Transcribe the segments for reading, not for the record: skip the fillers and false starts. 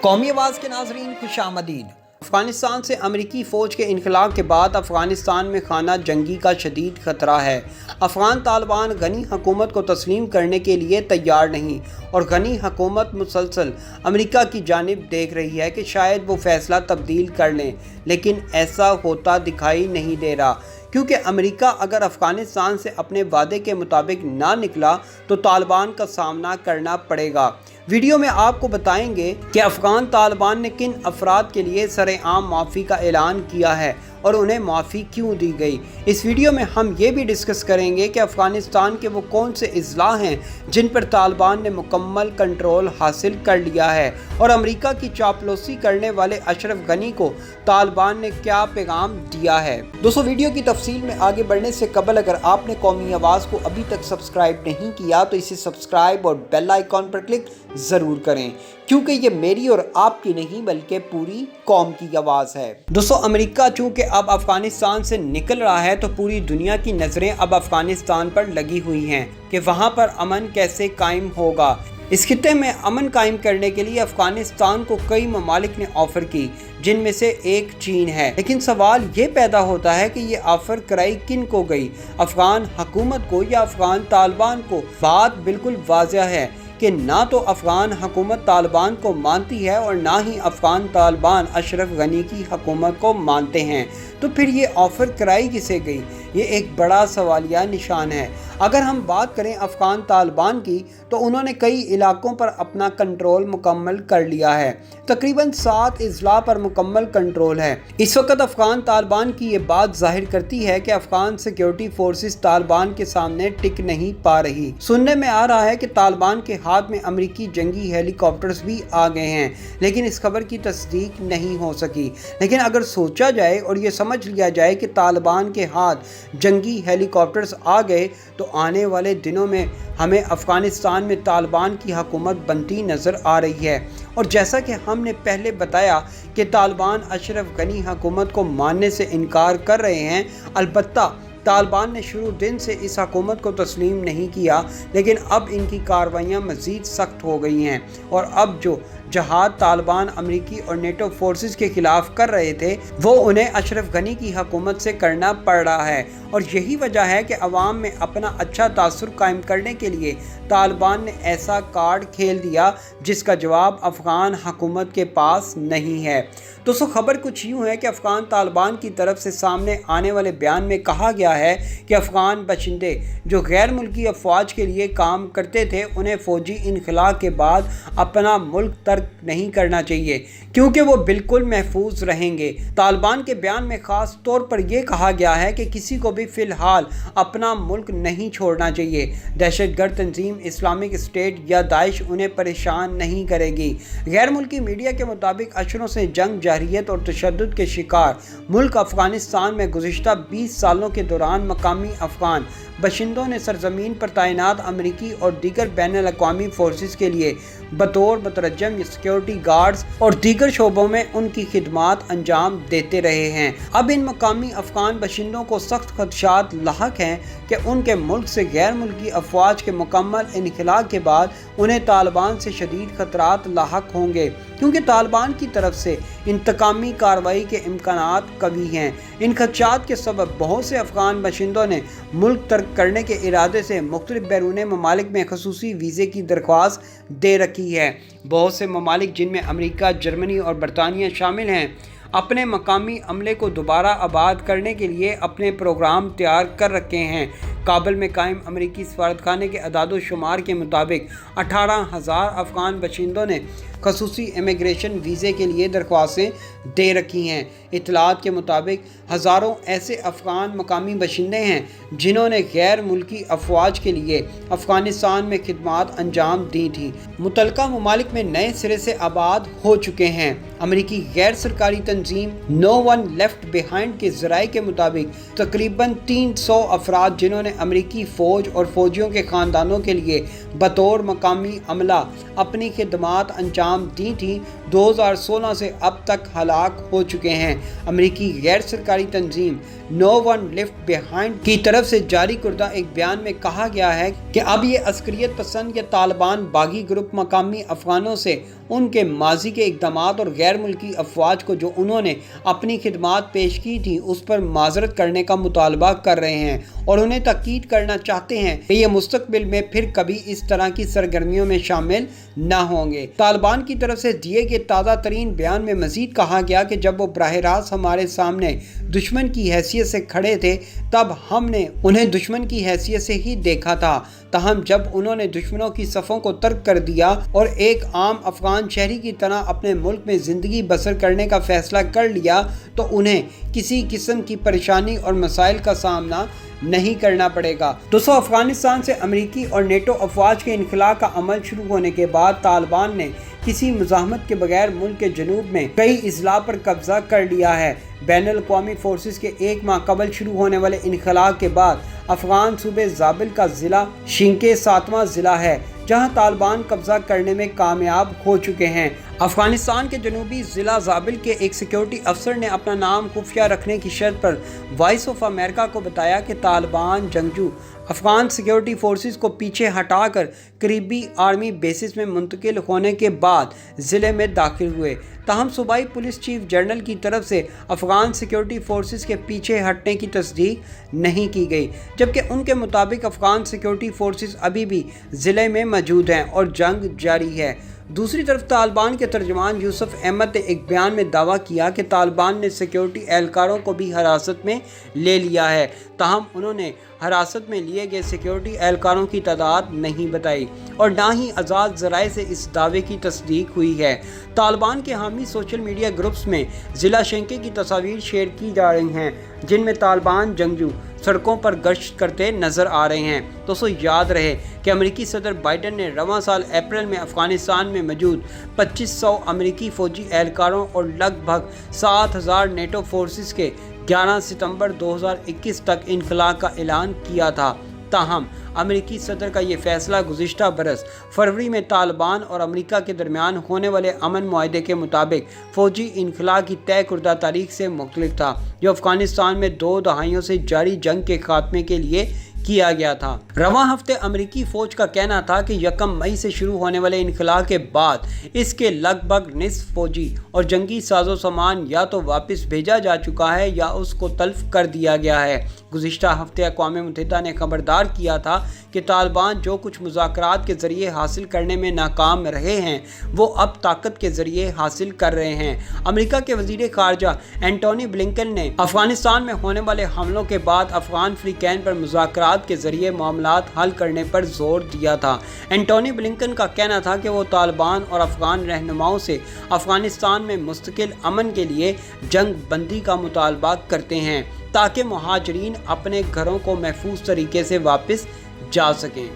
قومی آواز کے ناظرین خوش آمدید۔ افغانستان سے امریکی فوج کے انخلاء کے بعد افغانستان میں خانہ جنگی کا شدید خطرہ ہے۔ افغان طالبان غنی حکومت کو تسلیم کرنے کے لیے تیار نہیں اور غنی حکومت مسلسل امریکہ کی جانب دیکھ رہی ہے کہ شاید وہ فیصلہ تبدیل کر لیں، لیکن ایسا ہوتا دکھائی نہیں دے رہا، کیونکہ امریکہ اگر افغانستان سے اپنے وعدے کے مطابق نہ نکلا تو طالبان کا سامنا کرنا پڑے گا۔ ویڈیو میں آپ کو بتائیں گے کہ افغان طالبان نے کن افراد کے لیے سرعام معافی کا اعلان کیا ہے اور انہیں معافی کیوں دی گئی۔ اس ویڈیو میں ہم یہ بھی ڈسکس کریں گے کہ افغانستان کے وہ کون سے اضلاع ہیں جن پر طالبان نے مکمل کنٹرول حاصل کر لیا ہے، اور امریکہ کی چاپلوسی کرنے والے اشرف غنی کو طالبان نے کیا پیغام دیا ہے۔ دوستو، ویڈیو کی تفصیل میں آگے بڑھنے سے قبل اگر آپ نے قومی آواز کو ابھی تک سبسکرائب نہیں کیا تو اسے سبسکرائب اور بیل آئیکن پر کلک ضرور کریں، کیونکہ یہ میری اور آپ کی نہیں بلکہ پوری قوم کی آواز ہے۔ دوستو، امریکہ چونکہ اب افغانستان سے نکل رہا ہے تو پوری دنیا کی نظریں اب افغانستان پر لگی ہوئی ہیں کہ وہاں پر امن کیسے قائم ہوگا۔ اس خطے میں امن قائم کرنے کے لیے افغانستان کو کئی ممالک نے آفر کی، جن میں سے ایک چین ہے، لیکن سوال یہ پیدا ہوتا ہے کہ یہ آفر کرائی کن کو گئی، افغان حکومت کو یا افغان طالبان کو؟ بات بالکل واضح ہے کہ نہ تو افغان حکومت طالبان کو مانتی ہے اور نہ ہی افغان طالبان اشرف غنی کی حکومت کو مانتے ہیں، تو پھر یہ آفر کرائی کسے گئی؟ یہ ایک بڑا سوالیہ نشان ہے۔ اگر ہم بات کریں افغان طالبان کی تو انہوں نے کئی علاقوں پر اپنا کنٹرول مکمل کر لیا ہے، تقریباً 7 اضلاع پر مکمل کنٹرول ہے۔ اس وقت افغان طالبان کی یہ بات ظاہر کرتی ہے کہ افغان سیکیورٹی فورسز طالبان کے سامنے ٹک نہیں پا رہی۔ سننے میں آ رہا ہے کہ طالبان کے ہاتھ میں امریکی جنگی ہیلی کاپٹرز بھی آ گئے ہیں، لیکن اس خبر کی تصدیق نہیں ہو سکی۔ لیکن اگر سوچا جائے اور یہ سمجھ لیا جائے کہ طالبان کے ہاتھ جنگی ہیلی کاپٹرز آ گئے تو آنے والے دنوں میں ہمیں افغانستان میں طالبان کی حکومت بنتی نظر آ رہی ہے، اور جیسا کہ ہم نے پہلے بتایا کہ طالبان اشرف غنی حکومت کو ماننے سے انکار کر رہے ہیں۔ البتہ طالبان نے شروع دن سے اس حکومت کو تسلیم نہیں کیا، لیکن اب ان کی کارروائیاں مزید سخت ہو گئی ہیں، اور اب جو جہاد طالبان امریکی اور نیٹو فورسز کے خلاف کر رہے تھے وہ انہیں اشرف غنی کی حکومت سے کرنا پڑ رہا ہے، اور یہی وجہ ہے کہ عوام میں اپنا اچھا تاثر قائم کرنے کے لیے طالبان نے ایسا کارڈ کھیل دیا جس کا جواب افغان حکومت کے پاس نہیں ہے۔ دوستو، خبر کچھ یوں ہے کہ افغان طالبان کی طرف سے سامنے آنے والے بیان میں کہا گیا ہے کہ افغان باشندے جو غیر ملکی افواج کے لیے کام کرتے تھے انہیں فوجی انخلاء کے بعد اپنا ملک ترک نہیں کرنا چاہیے، کیونکہ وہ بالکل محفوظ رہیں گے۔ طالبان کے بیان میں خاص طور پر یہ کہا گیا ہے کہ کسی کو بھی فی الحال اپنا ملک نہیں چھوڑنا چاہیے۔ دہشت گرد تنظیم اسلامک اسٹیٹ یا داعش انہیں پریشان نہیں کرے گی۔ غیر ملکی میڈیا کے مطابق اشروں سے جنگ، جارحیت اور تشدد کے شکار ملک افغانستان میں گزشتہ 20 سالوں کے دوران مقامی افغان باشندوں نے سرزمین پر تعینات امریکی اور دیگر بین الاقوامی فورسز کے لیے بطور مترجم سیکیورٹی گارڈز اور دیگر شعبوں میں ان کی خدمات انجام دیتے رہے ہیں۔ اب ان مقامی افغان باشندوں کو سخت خدشات لاحق ہیں کہ ان کے ملک سے غیر ملکی افواج کے مکمل انخلاء کے بعد انہیں طالبان سے شدید خطرات لاحق ہوں گے، کیونکہ طالبان کی طرف سے انتقامی کارروائی کے امکانات قوی ہیں۔ ان خدشات کے سبب بہت سے افغان باشندوں نے ملک ترک کرنے کے ارادے سے مختلف بیرون ممالک میں خصوصی ویزے کی درخواست دے رکھی ہے۔ بہت سے ممالک جن میں امریکہ، جرمنی اور برطانیہ شامل ہیں اپنے مقامی عملے کو دوبارہ آباد کرنے کے لیے اپنے پروگرام تیار کر رکھے ہیں۔ کابل میں قائم امریکی سفارتخانے کے اعداد و شمار کے مطابق 18,000 افغان باشندوں نے خصوصی امیگریشن ویزے کے لیے درخواستیں دے رکھی ہیں۔ اطلاعات کے مطابق ہزاروں ایسے افغان مقامی باشندے ہیں جنہوں نے غیر ملکی افواج کے لیے افغانستان میں خدمات انجام دی تھیں، متعلقہ ممالک میں نئے سرے سے آباد ہو چکے ہیں امریکی غیر سرکاری تنظیم نو ون لیفٹ بیہائنڈ کے ذرائع کے مطابق تقریباً 300 افراد جنہوں نے امریکی فوج اور فوجیوں کے خاندانوں کے لیے بطور مقامی عملہ اپنی خدمات انجام دی تھیں 2016 سے اب تک ہلاک ہو چکے ہیں۔ امریکی غیر سرکاری تنظیم نو ون لیفٹ بیہائنڈ کی طرف سے جاری کردہ ایک بیان میں کہا گیا ہے کہ اب یہ عسکریت پسند یا طالبان باغی گروپ مقامی افغانوں سے ان کے ماضی کے اقدامات اور غیر ملکی افواج کو جو انہوں نے اپنی خدمات پیش کی تھی اس پر معذرت کرنے کا مطالبہ کر رہے ہیں اور انہیں تاکید کرنا چاہتے ہیں کہ یہ مستقبل میں پھر کبھی اس طرح کی سرگرمیوں میں شامل نہ ہوں گے۔ طالبان کی طرف سے دیے گئے تازہ ترین بیان میں مزید کہا گیا کہ جب وہ براہ راست ہمارے سامنے دشمن کی حیثیت سے کھڑے تھے تب ہم نے انہیں دشمن کی حیثیت سے ہی دیکھا تھا، تاہم جب انہوں نے دشمنوں کی صفوں کو ترک کر دیا اور ایک عام افغان شہری کی طرح اپنے ملک میں زندگی بسر کرنے کا فیصلہ کر لیا تو انہیں کسی قسم کی پریشانی اور مسائل کا سامنا نہیں کرنا پڑے گا۔ دوستو، افغانستان سے امریکی اور نیٹو افواج کے انخلاء کا عمل شروع ہونے کے بعد طالبان نے کسی مزاحمت کے بغیر ملک کے جنوب میں کئی اضلاع پر قبضہ کر لیا ہے۔ بین الاقوامی فورسز کے ایک ماہ قبل شروع ہونے والے انخلاء کے بعد افغان صوبے زابل کا ضلع شینکے 7واں ضلع ہے جہاں طالبان قبضہ کرنے میں کامیاب ہو چکے ہیں۔ افغانستان کے جنوبی ضلع زابل کے ایک سیکیورٹی افسر نے اپنا نام خفیہ رکھنے کی شرط پر وائس آف امریکہ کو بتایا کہ طالبان جنگجو افغان سیکیورٹی فورسز کو پیچھے ہٹا کر قریبی آرمی بیسز میں منتقل ہونے کے بعد ضلع میں داخل ہوئے، تاہم صوبائی پولیس چیف جنرل کی طرف سے افغان سیکیورٹی فورسز کے پیچھے ہٹنے کی تصدیق نہیں کی گئی، جبکہ ان کے مطابق افغان سیکیورٹی فورسز ابھی بھی ضلع میں موجود ہیں اور جنگ جاری ہے۔ دوسری طرف طالبان کے ترجمان یوسف احمد نے ایک بیان میں دعویٰ کیا کہ طالبان نے سیکیورٹی اہلکاروں کو بھی حراست میں لے لیا ہے، تاہم انہوں نے حراست میں لیے گئے سیکیورٹی اہلکاروں کی تعداد نہیں بتائی اور نہ ہی آزاد ذرائع سے اس دعوے کی تصدیق ہوئی ہے۔ طالبان کے حامی سوشل میڈیا گروپس میں ضلع شینکے کی تصاویر شیئر کی جا رہی ہیں جن میں طالبان جنگجو سڑکوں پر گشت کرتے نظر آ رہے ہیں۔ دوستو، یاد رہے کہ امریکی صدر بائیڈن نے رواں سال اپریل میں افغانستان میں موجود 2500 امریکی فوجی اہلکاروں اور لگ بھگ 7000 نیٹو فورسز کے 11 ستمبر 2021 تک انخلاء کا اعلان کیا تھا، تاہم امریکی صدر کا یہ فیصلہ گزشتہ برس فروری میں طالبان اور امریکہ کے درمیان ہونے والے امن معاہدے کے مطابق فوجی انخلاء کی طے کردہ تاریخ سے مختلف تھا، جو افغانستان میں 2 دہائیوں سے جاری جنگ کے خاتمے کے لیے کیا گیا تھا۔ رواں ہفتے امریکی فوج کا کہنا تھا کہ 1 مئی سے شروع ہونے والے انخلاء کے بعد اس کے لگ بھگ نصف فوجی اور جنگی ساز و سامان یا تو واپس بھیجا جا چکا ہے یا اس کو تلف کر دیا گیا ہے۔ گزشتہ ہفتے اقوام متحدہ نے خبردار کیا تھا کہ طالبان جو کچھ مذاکرات کے ذریعے حاصل کرنے میں ناکام رہے ہیں وہ اب طاقت کے ذریعے حاصل کر رہے ہیں۔ امریکہ کے وزیر خارجہ اینٹونی بلنکن نے افغانستان میں ہونے والے حملوں کے بعد افغان فریقین پر مذاکرات کے ذریعے معاملات حل کرنے پر زور دیا تھا۔ اینٹونی بلنکن کا کہنا تھا کہ وہ طالبان اور افغان رہنماؤں سے افغانستان میں مستقل امن کے لیے جنگ بندی کا مطالبہ کرتے ہیں تاکہ مہاجرین اپنے گھروں کو محفوظ طریقے سے واپس جا سکیں۔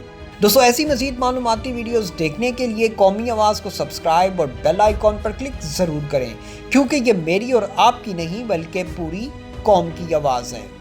دوستو، ایسی مزید معلوماتی ویڈیوز دیکھنے کے لیے قومی آواز کو سبسکرائب اور بیل آئیکن پر کلک ضرور کریں، کیونکہ یہ میری اور آپ کی نہیں بلکہ پوری قوم کی آواز ہے۔